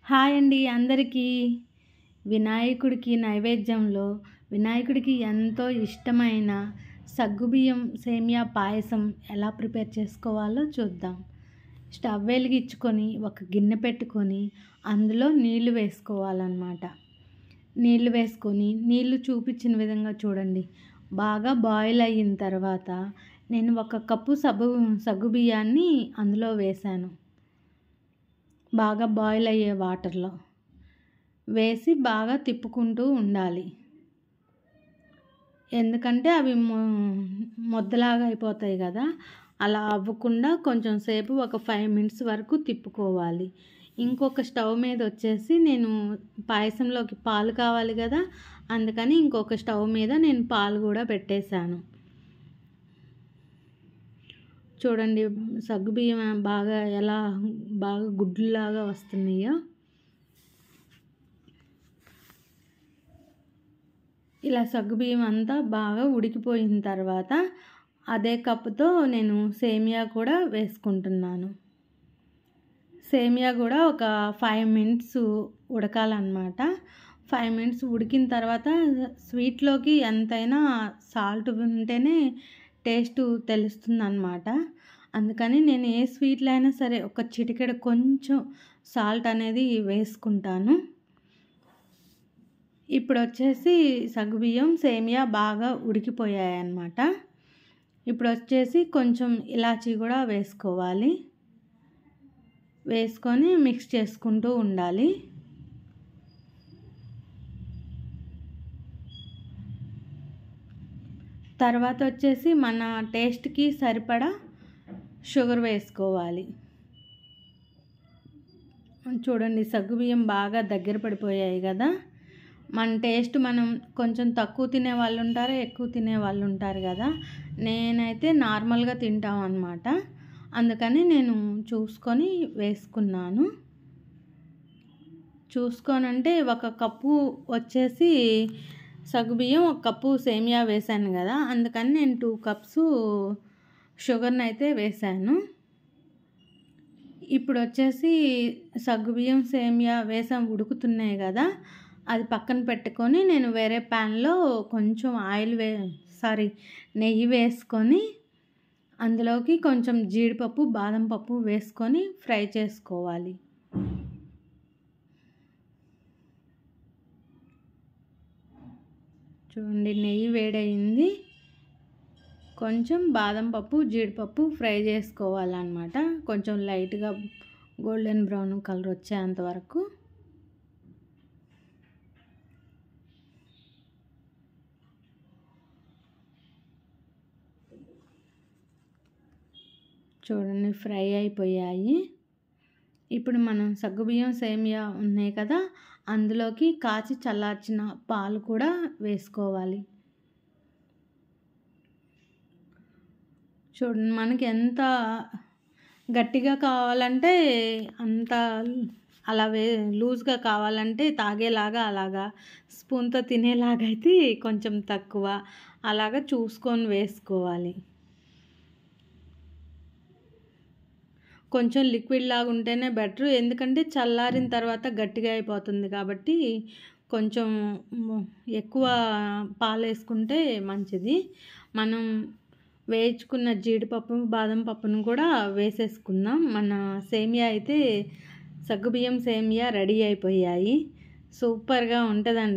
Hi అండి అందరికీ. వినాయకుడికి నైవేద్యంలో వినాయకుడికి ఎంతో ఇష్టమైన సగ్గుబియ్యం సేమియా పాయసం ఎలా ప్రిపేర్ చేసుకోవాలో చూద్దాం. స్టవ్ వెలిగించుకొని ఒక గిన్నె పెట్టుకొని అందులో నీళ్లు వేసుకోవాలన్నమాట. నీళ్లు వేసుకొని నీళ్లు చూపించిన విధంగా చూడండి. బాగా బాయిల్ అయిన తర్వాత నేను 1 కప్పు సగ్గుబియ్యాన్ని అందులో వేశాను. బాగా బాయిల్ అయ్యే వాటర్లో వేసి బాగా తిప్పుకుంటూ ఉండాలి. ఎందుకంటే అవి ముద్దలాగా అయిపోతాయి కదా, అలా అవ్వకుండా కొంచెం సేపు ఒక 5 మినిట్స్ వరకు తిప్పుకోవాలి. ఇంకొక స్టవ్ మీద వచ్చేసి నేను పాయసంలోకి పాలు కావాలి కదా, అందుకని ఇంకొక స్టవ్ మీద నేను పాలు కూడా పెట్టేశాను. చూడండి సగ్గుబియ్యం ఎలా బాగా గుడ్లులాగా వస్తున్నాయో. ఇలా సగ్గుబియ్యం అంతా బాగా ఉడికిపోయిన తర్వాత అదే కప్పుతో నేను సేమియా కూడా వేసుకుంటున్నాను. సేమియా కూడా ఒక 5 మినిట్స్ ఉడకాలన్నమాట. 5 మినిట్స్ ఉడికిన తర్వాత స్వీట్లోకి ఎంతైనా సాల్ట్ ఉంటేనే టేస్ట్ తెలుస్తుందన్నమాట. అందుకని నేను ఏ స్వీట్లో అయినా సరే ఒక చిటికెడు కొంచెం సాల్ట్ అనేది వేసుకుంటాను. ఇప్పుడు వచ్చేసి సగ్గుబియ్యం సేమియా బాగా ఉడికిపోయాయి అన్నమాట. ఇప్పుడు వచ్చేసి కొంచెం ఇలాచీ కూడా వేసుకోవాలి. వేసుకొని మిక్స్ చేసుకుంటూ ఉండాలి. తర్వాత వచ్చేసి మన టేస్ట్కి సరిపడా షుగర్ వేసుకోవాలి. చూడండి సగ్గుబియ్యం బాగా దగ్గర పడిపోయాయి కదా. మన టేస్ట్ మనం కొంచెం తక్కువ తినే వాళ్ళు ఉంటారు, ఎక్కువ తినే వాళ్ళు ఉంటారు కదా. నేనైతే నార్మల్గా తింటాం అన్నమాట. అందుకని నేను చూసుకొని వేసుకున్నాను. చూసుకోనంటే 1 కప్పు వచ్చేసి సగ్గుబియ్యం, 1 కప్పు సేమియా వేసాను కదా, అందుకని నేను 2 కప్స్ షుగర్ని అయితే వేసాను. ఇప్పుడు వచ్చేసి సగ్గుబియ్యం సేమియా వేసాం, ఉడుకుతున్నాయి కదా, అది పక్కన పెట్టుకొని నేను వేరే ప్యాన్లో కొంచెం నెయ్యి వేసుకొని అందులోకి కొంచెం జీడిపప్పు, బాదం పప్పు వేసుకొని ఫ్రై చేసుకోవాలి. చూడండి నెయ్యి వేడయింది. కొంచెం బాదం పప్పు, జీడిపప్పు ఫ్రై చేసుకోవాలన్నమాట. కొంచెం లైట్గా గోల్డెన్ బ్రౌన్ కలర్ వచ్చేంత వరకు. చూడండి ఫ్రై అయిపోయాయి. ఇప్పుడు మనం సగ్గుబియ్యం సేమియా ఉన్నాయి కదా, అందులోకి కాచి చల్లార్చిన పాలు కూడా వేసుకోవాలి. చూడండి మనకి ఎంత గట్టిగా కావాలంటే అంత, అలా లూజ్గా కావాలంటే తాగేలాగా అలాగా, స్పూన్తో తినేలాగా అయితే కొంచెం తక్కువ, అలాగా చూసుకొని వేసుకోవాలి. కొంచెం లిక్విడ్ లాగా ఉంటేనే బెటర్, ఎందుకంటే చల్లారిన తర్వాత గట్టిగా అయిపోతుంది కాబట్టి కొంచెం ఎక్కువ పాలు వేసుకుంటే మంచిది. మనం వేయించుకున్న జీడిపప్పు, బాదం పప్పును కూడా వేసేసుకుందాం. మన సేమియా అయితే సగ్గుబియ్యం సేమియా రెడీ అయిపోయాయి. సూపర్గా ఉంటుందండి.